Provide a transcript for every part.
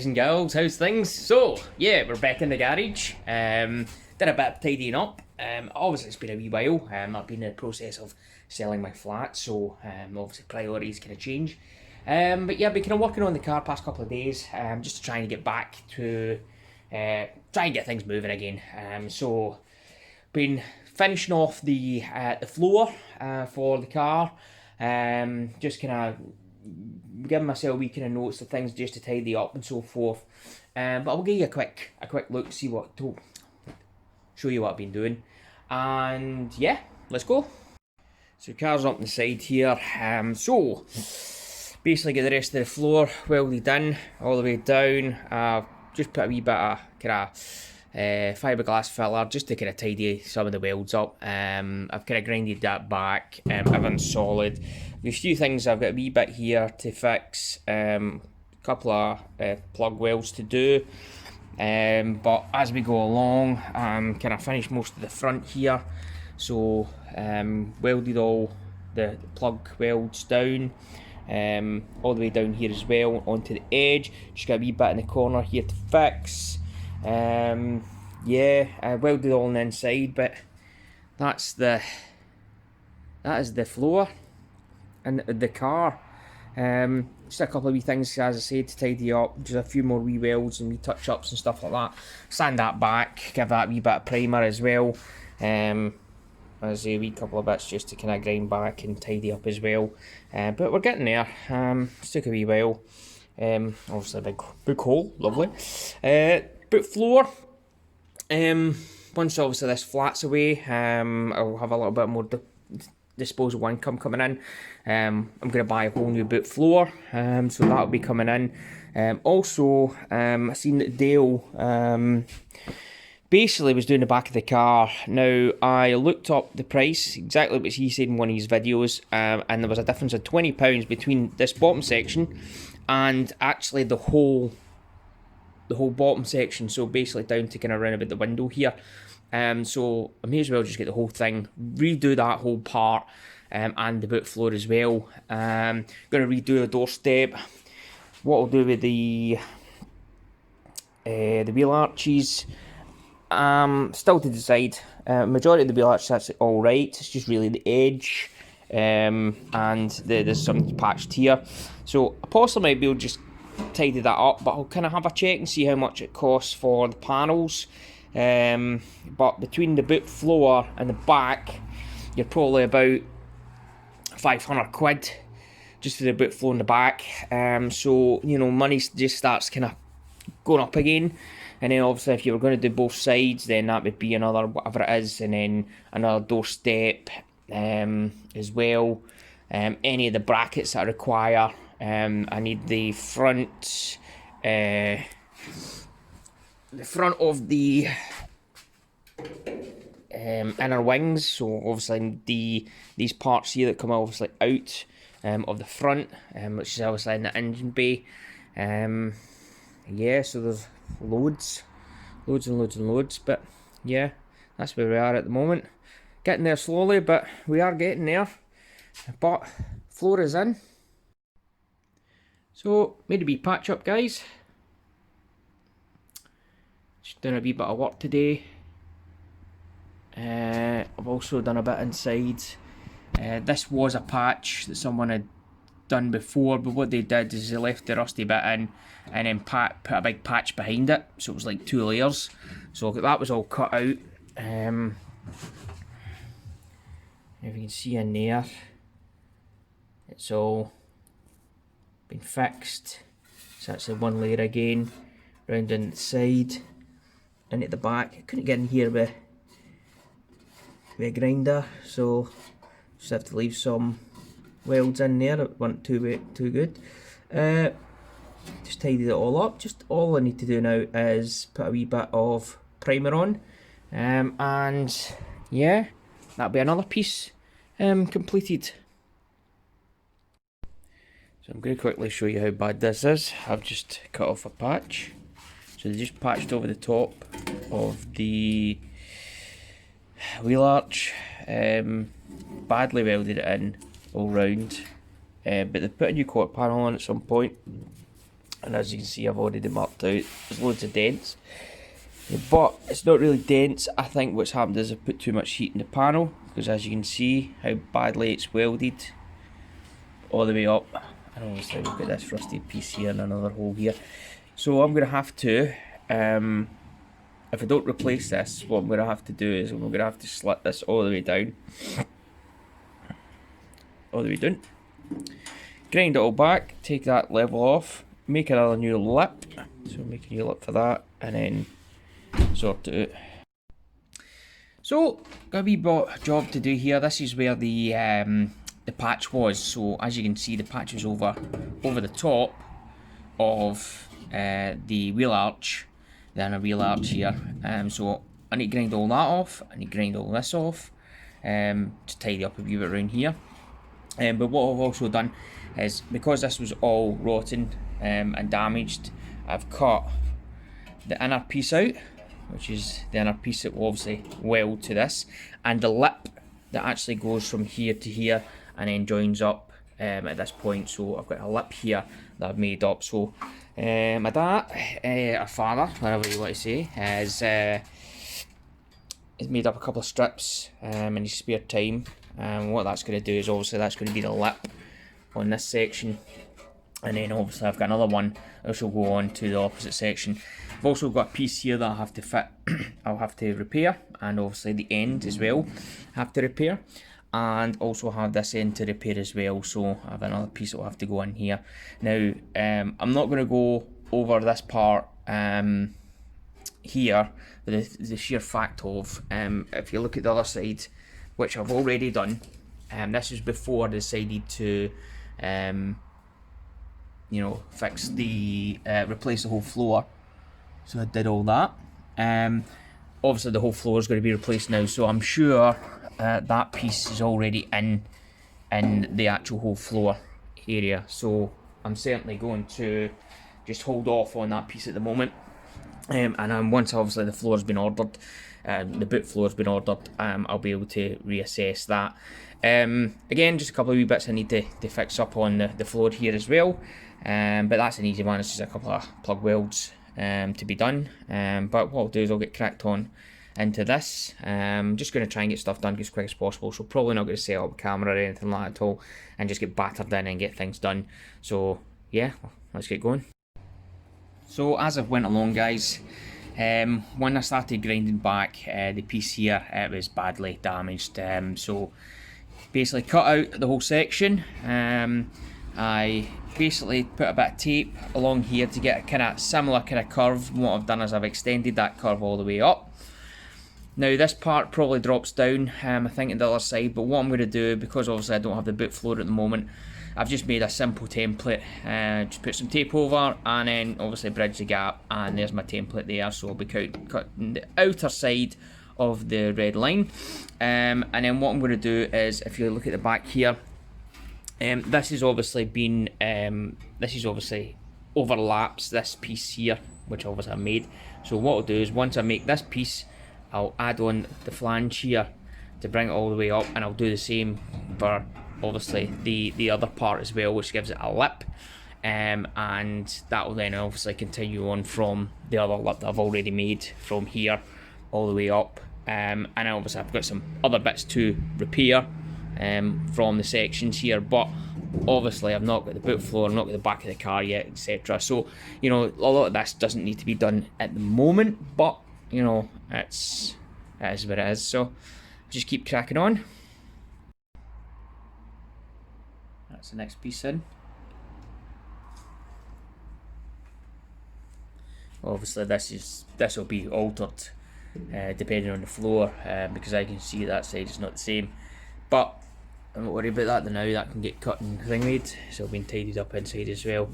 guys and girls, how's things? So, yeah, we're back in the garage. Did a bit of tidying up. Obviously it's been a wee while. I've been in the process of selling my flat, so obviously priorities kind of change. But yeah, I've been kind of working on the car past couple of days, just to try and get back to, try and get things moving again. So, been finishing off the floor for the car. Just kind of giving myself a wee kind of notes of things just to tidy up and so forth. But I'll give you a quick look, show you what I've been doing, and yeah, let's go. So the car's up on the side here. So basically get the rest of the floor welded in all the way down. I've just put a wee bit of kind of fiberglass filler just to kind of tidy some of the welds up. I've kind of grinded that back. Everything's solid. There's a few things I've got a wee bit here to fix. A couple of plug welds to do. But as we go along, kind of finished most of the front here. So welded all the plug welds down. All the way down here as well onto the edge. Just got a wee bit in the corner here to fix. Yeah, I welded all on the inside, but that is the floor and the car. Just a couple of wee things, as I said, to tidy up. Just a few more wee welds and wee touch ups and stuff like that. Sand that back, give that a wee bit of primer as well. As I say, a wee couple of bits just to kind of grind back and tidy up as well. But we're getting there. It's took a wee while. Obviously a big hole, lovely. Boot floor. Once obviously this flat's away, I'll have a little bit more disposable income coming in. I'm going to buy a whole new boot floor, so that'll be coming in. Also, I seen that Dale basically was doing the back of the car. Now, I looked up the price, exactly what he said in one of his videos, and there was a difference of £20 between this bottom section and actually the whole bottom section, so basically down to kind of round about the window here. So I may as well just get the whole thing, redo that whole part, and the boot floor as well. Going to redo the doorstep. What I'll do with the wheel arches, still to decide. Majority of the wheel arches that's all right. It's just really the edge, and there's some patched here. So I possibly might be able to just tidy that up, but I'll kind of have a check and see how much it costs for the panels. But between the boot floor and the back, you're probably about 500 quid just for the boot floor in the back. So, you know, money just starts kind of going up again. And then obviously if you were going to do both sides, then that would be another whatever it is, and then another doorstep as well. Any of the brackets that I require. I need the front of the inner wings, so obviously these parts here that come obviously out of the front, which is obviously in the engine bay. Yeah, so there's loads, but yeah, that's where we are at the moment. Getting there slowly, but we are getting there. But floor is in. So, made a wee patch up, guys. Just done a wee bit of work today. I've also done a bit inside. This was a patch that someone had done before, but what they did is they left the rusty bit in and then put a big patch behind it, so it was like 2 layers. So that was all cut out. If you can see in there, it's all been fixed. So that's the one layer again, round in the side, and at the back. I couldn't get in here with a grinder, so just have to leave some welds in there. It wasn't too good. Just tidied it all up. Just all I need to do now is put a wee bit of primer on, and yeah, that'll be another piece completed. So I'm going to quickly show you how bad this is. I've just cut off a patch. So they just patched over the top of the wheel arch. Badly welded it in all round. But they put a new quarter panel on at some point. and as you can see I've already marked out, there's loads of dents, but it's not really dents. I think what's happened is I've put too much heat in the panel, because as you can see how badly it's welded all the way up, and obviously we've got this rusted piece here and another hole here. So I'm going to have to, if I don't replace this, what I'm going to have to do is I'm going to have to slit this all the way down, grind it all back, take that level off, make another new lip, so make a new lip for that, and then sort it out. So got a wee job to do here. This is where the patch was. So as you can see, the patch is over the top of the wheel arch, then a wheel arch here. So I need to grind all that off. I need to grind all this off to tidy up a wee bit around here. But what I've also done is, because this was all rotten and damaged, I've cut the inner piece out, which is the inner piece that will obviously weld to this, and the lip that actually goes from here to here and then joins up at this point. So I've got a lip here that I've made up. So my dad, or father, whatever you want to say, has made up a couple of strips in his spare time. What that's going to do is, obviously that's going to be the lip on this section, and then obviously I've got another one which will go on to the opposite section. I've also got a piece here that I have to fit, I'll have to repair, and obviously the end as well I have to repair, and also have this end to repair as well. So I have another piece that will have to go in here. Now I'm not going to go over this part here, the sheer fact of, if you look at the other side, which I've already done, this is before I decided to you know, fix the replace the whole floor. So I did all that. Obviously the whole floor is going to be replaced now, so I'm sure that piece is already in the actual whole floor area. So I'm certainly going to just hold off on that piece at the moment. And then once obviously the floor's been ordered, the boot floor's been ordered, I'll be able to reassess that. Again, just a couple of wee bits I need to fix up on the floor here as well, but that's an easy one. It's just a couple of plug welds to be done. But what I'll do is I'll get cracked on into this. Just going to try and get stuff done as quick as possible, so probably not going to set up a camera or anything like that at all, and just get battered in and get things done. So yeah, let's get going. So as I went along, guys, when I started grinding back the piece here, it was badly damaged. So basically cut out the whole section. I basically put a bit of tape along here to get a kind of similar kind of curve. And what I've done is I've extended that curve all the way up. Now this part probably drops down, I think, on the other side, but what I'm going to do, because obviously I don't have the boot floor at the moment, I've just made a simple template. Just put some tape over and then obviously bridge the gap, and there's my template there. So I'll be cutting the outer side of the red line, and then what I'm going to do is, if you look at the back here, this has obviously been overlaps this piece here, which obviously I made. So what I'll do is, once I make this piece, I'll add on the flange here to bring it all the way up, and I'll do the same for obviously the other part as well, which gives it a lip, and that will then obviously continue on from the other lip that I've already made from here all the way up. And obviously I've got some other bits to repair from the sections here, but obviously I've not got the boot floor, I've not got the back of the car yet, etc. So, you know, a lot of this doesn't need to be done at the moment, but you know, it is what it is. So just keep cracking on. That's the next piece in. Obviously this will be altered depending on the floor, because I can see that side is not the same, but I'm not worried about that now. That can get cut and ring-made, so being tidied up inside as well.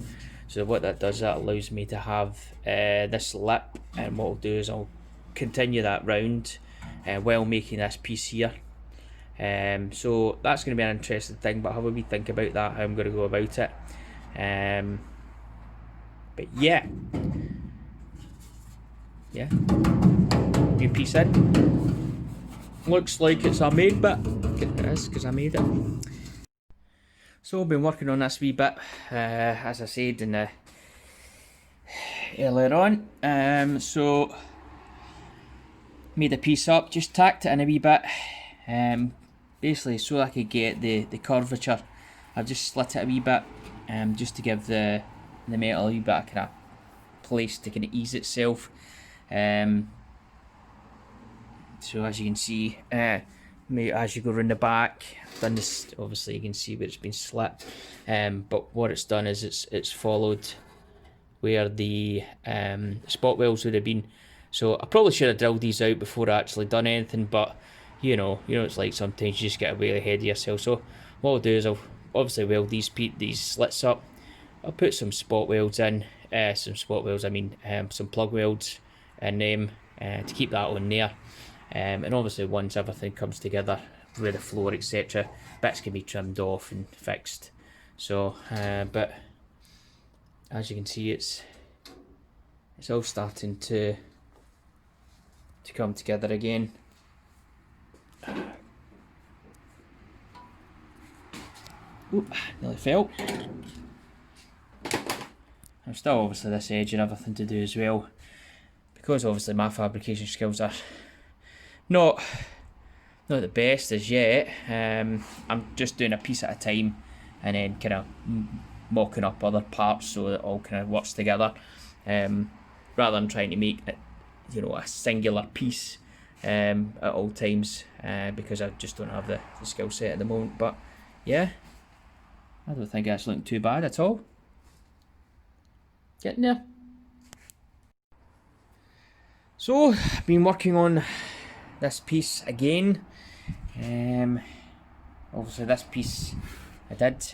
So what that does, that allows me to have this lip, and what I'll do is I'll continue that round while making this piece here. So that's going to be an interesting thing, but have a wee think about that, how I'm going to go about it. But yeah, new piece in. Looks like it's a made bit. It is, because I made it. So I've been working on this wee bit, as I said in the earlier on. So made a piece up, just tacked it in a wee bit, basically so I could get the curvature. I've just slit it a wee bit, just to give the metal a wee bit of kind of place to kind of ease itself. So as you can see, as you go around the back, I've done this. Obviously, you can see where it's been slit. But what it's done is it's followed where the spot welds would have been. So I probably should have drilled these out before I actually done anything. But you know it's like sometimes you just get way ahead of yourself. So what I'll do is I'll obviously weld these slits up. I'll put some spot welds in. Some plug welds in them to keep that on there. And obviously once everything comes together with the floor etc, bits can be trimmed off and fixed. So but as you can see, it's all starting to come together again. Oop, nearly fell. I'm still obviously this edge and everything to do as well, because obviously my fabrication skills are not the best as yet. I'm just doing a piece at a time and then kind of mocking up other parts so that it all kind of works together, rather than trying to make it, a singular piece at all times, because I just don't have the skill set at the moment. But yeah, I don't think that's looking too bad at all. Getting there. So I've been working on this piece again. Obviously this piece I did,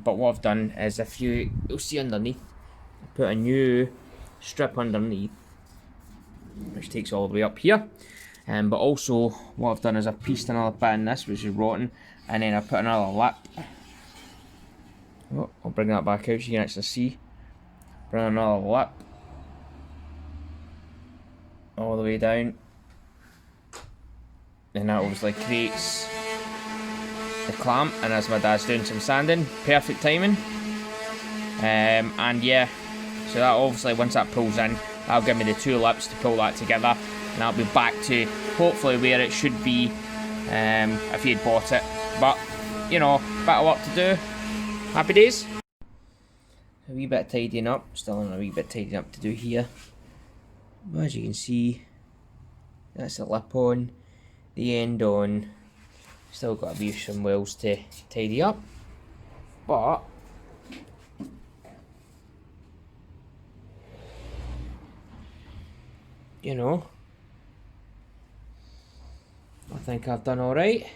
but what I've done is, if you'll see underneath, I put a new strip underneath which takes all the way up here. But also what I've done is I've pieced another bit in this, which is rotten, and then I put another lip. Oh, I'll bring that back out so you can actually see. Bring another lip all the way down, and that obviously creates the clamp. And as my dad's doing some sanding, perfect timing. And yeah, so that obviously, once that pulls in, that'll give me the two lips to pull that together, and I'll be back to hopefully where it should be if you'd bought it. But bit of work to do. Happy days. A wee bit of tidying up, still on a wee bit of tidying up to do here. But as you can see, that's the lip on, the end on. Still got to be some welds to tidy up, but I think I've done alright.